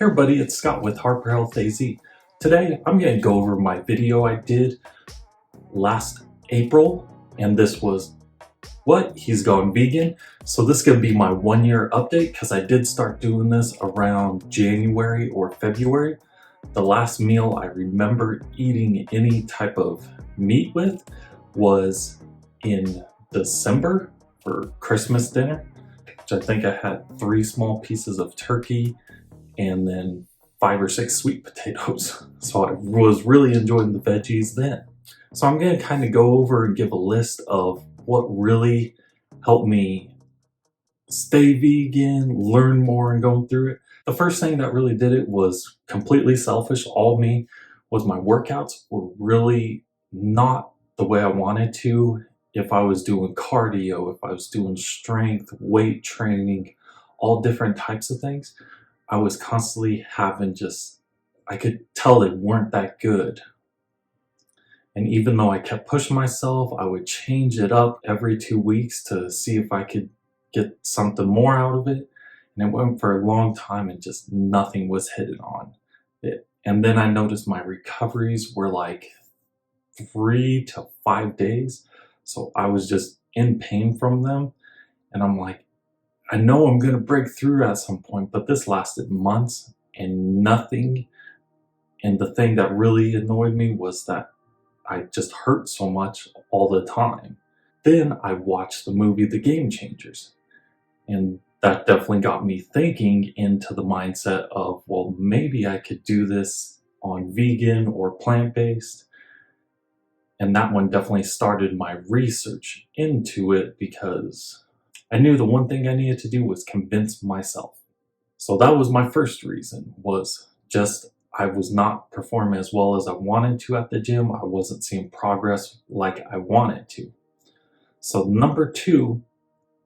Hey everybody, it's Scott with Harper Health AZ. Today I'm going to go over my video I did last April, and this was what? He's gone vegan. So this is going to be my 1 year update because I did start doing this around January or February. The last meal I remember eating any type of meat with was in December for Christmas dinner, which I think I had 3 small pieces of turkey and then 5 or 6 sweet potatoes. So I was really enjoying the veggies then. So I'm going to kind of go over and give a list of what really helped me stay vegan, learn more and going through it. The first thing that really did it was completely selfish, all me, was my workouts were really not the way I wanted to. If I was doing cardio, if I was doing strength, weight training, all different types of things, I was constantly having I could tell they weren't that good. And even though I kept pushing myself, I would change it up every 2 weeks to see if I could get something more out of it. And it went for a long time and just nothing was hitting on it. And then I noticed my recoveries were like 3 to 5 days. So I was just in pain from them. And I'm like, I know I'm going to break through at some point, but this lasted months and nothing. And the thing that really annoyed me was that I just hurt so much all the time. Then I watched the movie The Game Changers, and that definitely got me thinking into the mindset of, well, maybe I could do this on vegan or plant-based. And that one definitely started my research into it because I knew the one thing I needed to do was convince myself. So that was my first reason, was just I was not performing as well as I wanted to at the gym. I wasn't seeing progress like I wanted to. So number 2,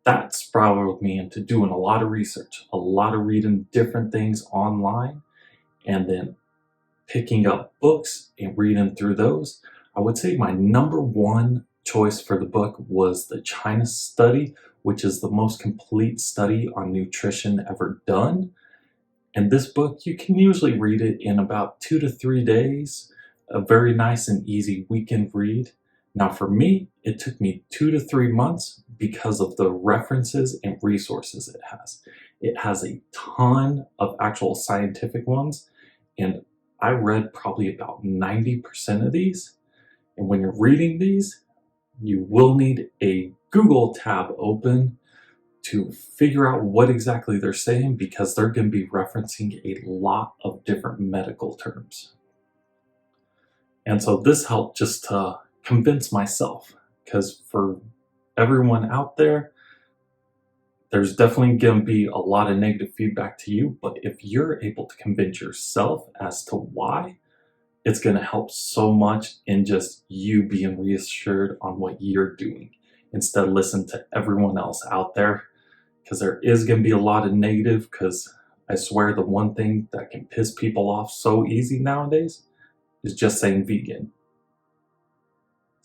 that spiraled me into doing a lot of research, a lot of reading different things online, and then picking up books and reading through those. I would say my number 1 choice for the book was the China Study, which is the most complete study on nutrition ever done. And this book, you can usually read it in about 2 to 3 days, a very nice and easy weekend read. Now for me, it took me 2 to 3 months because of the references and resources it has. It has a ton of actual scientific ones, and I read probably about 90% of these. And when you're reading these, you will need a Google tab open to figure out what exactly they're saying, because they're going to be referencing a lot of different medical terms. And so this helped just to convince myself, because for everyone out there, there's definitely going to be a lot of negative feedback to you, but if you're able to convince yourself as to why, it's going to help so much in just you being reassured on what you're doing, instead of listening to everyone else out there, because there is going to be a lot of negative. Because I swear the one thing that can piss people off so easy nowadays is just saying vegan.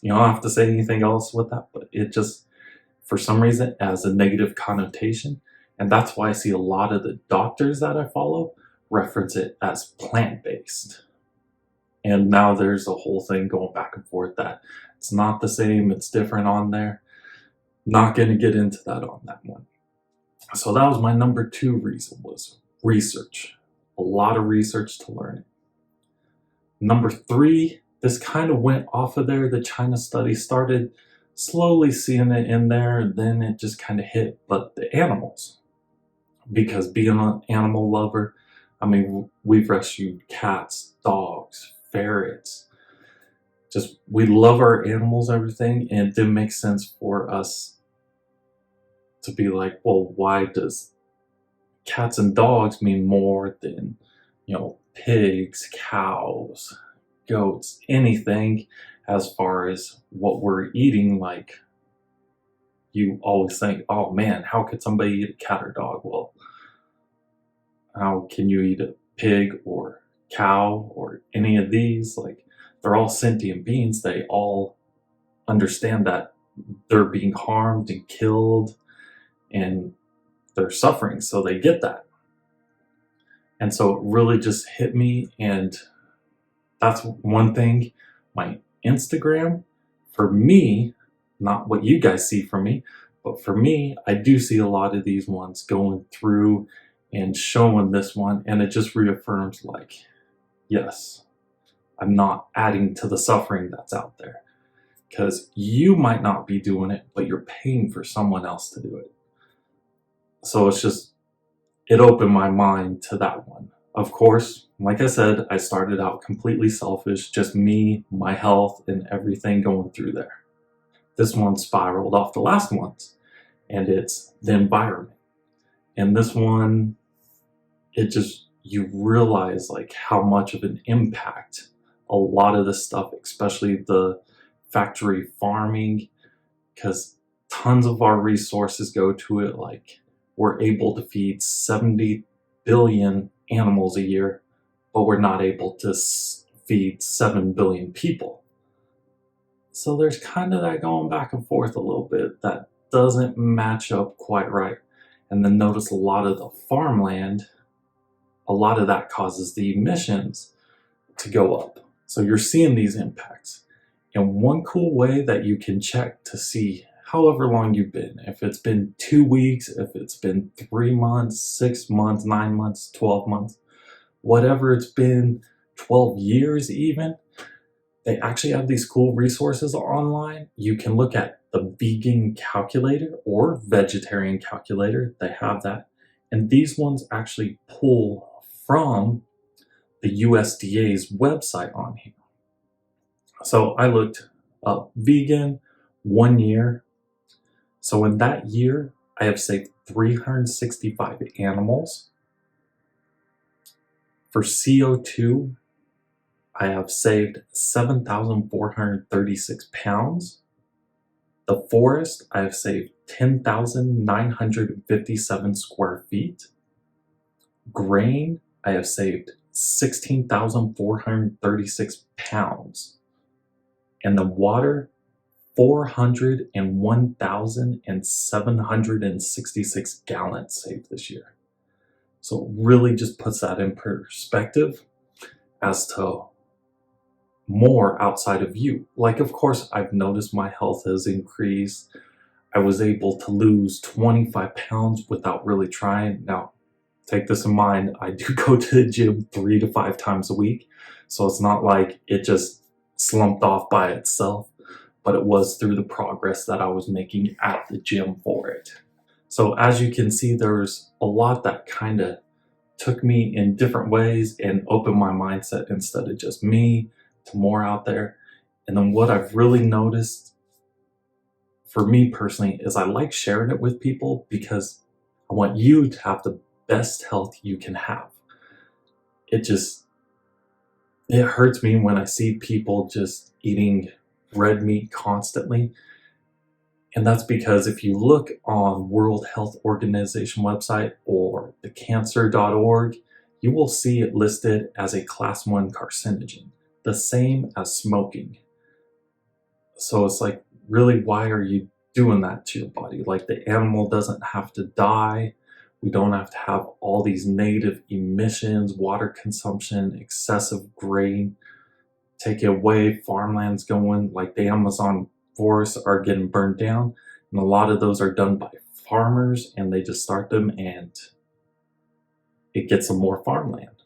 You don't have to say anything else with that, but it just, for some reason, has a negative connotation. And that's why I see a lot of the doctors that I follow reference it as plant-based. And now there's a whole thing going back and forth that it's not the same, it's different on there. Not going to get into that on that one. So that was my number 2 reason, was research. A lot of research to learn it. Number 3, this kind of went off of there. The China Study started slowly seeing it in there, and then it just kind of hit. But the animals, because being an animal lover, I mean, we've rescued cats, dogs, ferrets. Just, we love our animals, everything, and it didn't make sense for us to be like, well, why does cats and dogs mean more than, pigs, cows, goats, anything, as far as what we're eating? Like, you always think, oh man, how could somebody eat a cat or dog? Well, how can you eat a pig or cow or any of these? Like, they're all sentient beings. They all understand that they're being harmed and killed and they're suffering, so they get that. And so it really just hit me, and that's one thing. My Instagram, for me, not what you guys see from me, but for me, I do see a lot of these ones going through and showing this one, and it just reaffirms, like, yes, I'm not adding to the suffering that's out there. Because you might not be doing it, but you're paying for someone else to do it. So it's just, it opened my mind to that one. Of course, like I said, I started out completely selfish, just me, my health, and everything going through there. This one spiraled off the last ones, and it's the environment. And this one, it just, you realize like how much of an impact a lot of this stuff, especially the factory farming, because tons of our resources go to it. Like, we're able to feed 70 billion animals a year, but we're not able to feed 7 billion people. So there's kind of that going back and forth a little bit that doesn't match up quite right. And then notice a lot of the farmland, a lot of that causes the emissions to go up. So you're seeing these impacts. And one cool way that you can check to see however long you've been, if it's been 2 weeks, if it's been 3 months, 6 months, 9 months, 12 months, whatever it's been, 12 years even, they actually have these cool resources online. You can look at the vegan calculator or vegetarian calculator. They have that. And these ones actually pull from the USDA's website on here. So I looked up vegan 1 year. So in that year, I have saved 365 animals. For CO2, I have saved 7,436 pounds. The forest, I have saved 10,957 square feet. Grain, I have saved 16,436 pounds. And the water, 401,766 gallons saved this year. So it really just puts that in perspective as to more outside of you. Like, of course, I've noticed my health has increased. I was able to lose 25 pounds without really trying. Now, take this in mind, I do go to the gym 3 to 5 times a week. So it's not like it just slumped off by itself, but it was through the progress that I was making at the gym for it. So as you can see, there's a lot that kind of took me in different ways and opened my mindset instead of just me to more out there. And then what I've really noticed for me personally is I like sharing it with people because I want you to have the best health you can have. It hurts me when I see people just eating red meat constantly. And that's because if you look on World Health Organization website or the cancer.org, you will see it listed as a class 1 carcinogen, the same as smoking. So it's like, really, why are you doing that to your body? Like, the animal doesn't have to die. We don't have to have all these negative emissions, water consumption, excessive grain. Take it away, farmland's going, like the Amazon forests are getting burned down, and a lot of those are done by farmers, and they just start them and it gets them more farmland.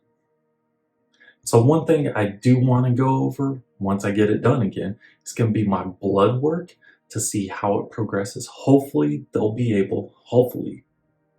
So one thing I do want to go over once I get it done again is going to be my blood work to see how it progresses. Hopefully they'll be able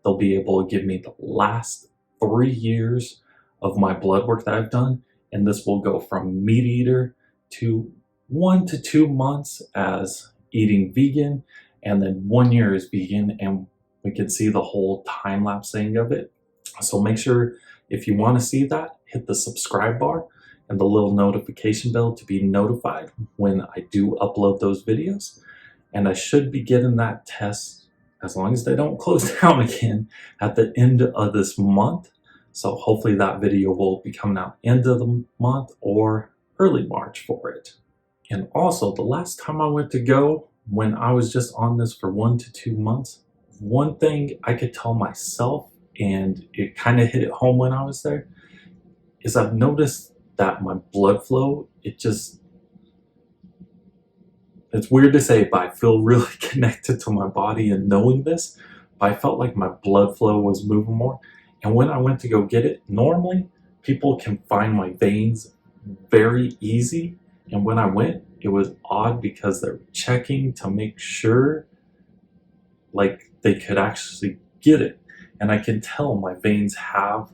to give me the last 3 years of my blood work that I've done, and this will go from meat eater to 1 to 2 months as eating vegan, and then 1 year as vegan, and we can see the whole time-lapse thing of it. So make sure, if you want to see that, hit the subscribe bar and the little notification bell to be notified when I do upload those videos. And I should be getting that test, as long as they don't close down again, at the end of this month. So hopefully that video will be coming out end of the month or early March for it. And also, the last time I went to go, when I was just on this for 1 to 2 months, one thing I could tell myself and it kind of hit it home when I was there, is I've noticed that my blood flow, it's weird to say, but I feel really connected to my body and knowing this, but I felt like my blood flow was moving more. And when I went to go get it, normally people can find my veins very easy. And when I went, it was odd because they were checking to make sure like they could actually get it. And I can tell my veins have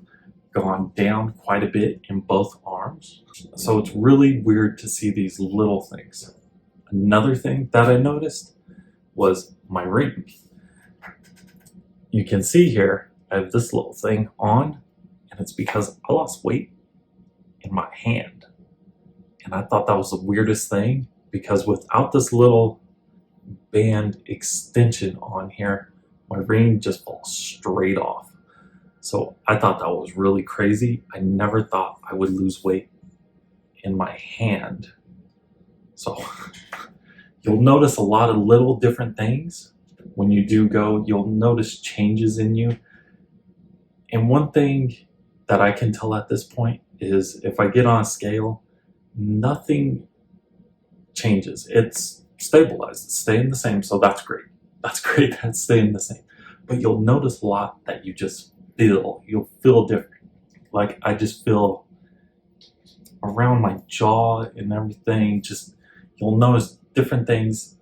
gone down quite a bit in both arms. So it's really weird to see these little things. Another thing that I noticed was my ring. You can see here, I have this little thing on, and it's because I lost weight in my hand. And I thought that was the weirdest thing, because without this little band extension on here, my ring just falls straight off. So I thought that was really crazy. I never thought I would lose weight in my hand. So you'll notice a lot of little different things. When you do go, you'll notice changes in you. And one thing that I can tell at this point is if I get on a scale, nothing changes. It's stabilized, it's staying the same, so that's great. That's great that it's staying the same. But you'll notice a lot that you'll feel different. Like I just feel around my jaw and everything, you'll notice different things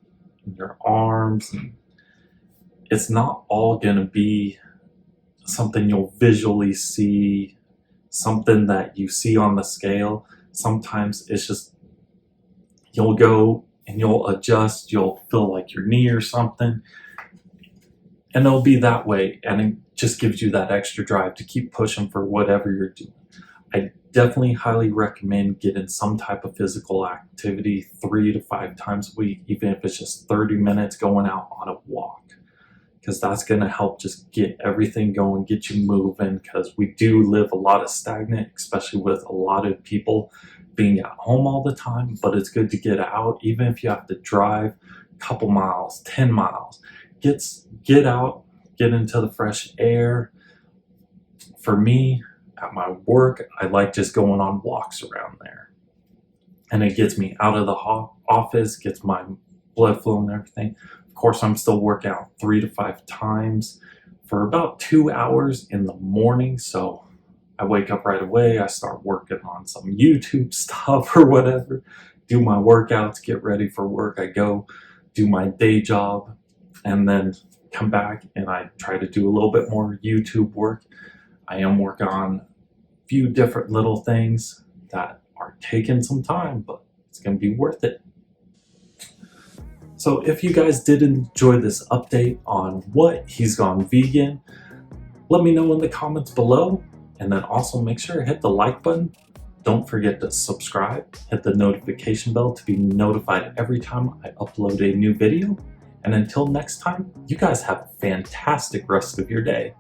in your arms. And it's not all gonna be something you'll visually see, something that you see on the scale. Sometimes it's just, you'll go and you'll adjust, you'll feel like your knee or something, and it'll be that way, and it just gives you that extra drive to keep pushing for whatever you're doing. I definitely highly recommend getting some type of physical activity 3 to 5 times a week, even if it's just 30 minutes going out on a walk, because that's going to help just get everything going, get you moving, because we do live a lot of stagnant, especially with a lot of people being at home all the time. But it's good to get out, even if you have to drive a couple miles, 10 miles. Get out, get into the fresh air. For me, at my work, I like just going on walks around there. And it gets me out of the office, gets my blood flow and everything. Of course, I'm still working out 3 to 5 times for about 2 hours in the morning. So I wake up right away, I start working on some YouTube stuff or whatever, do my workouts, get ready for work. I go do my day job and then come back and I try to do a little bit more YouTube work. I am working on a few different little things that are taking some time, but it's going to be worth it. So if you guys did enjoy this update on what he's gone vegan, let me know in the comments below, and then also make sure to hit the like button. Don't forget to subscribe, hit the notification bell to be notified every time I upload a new video. And until next time, you guys have a fantastic rest of your day.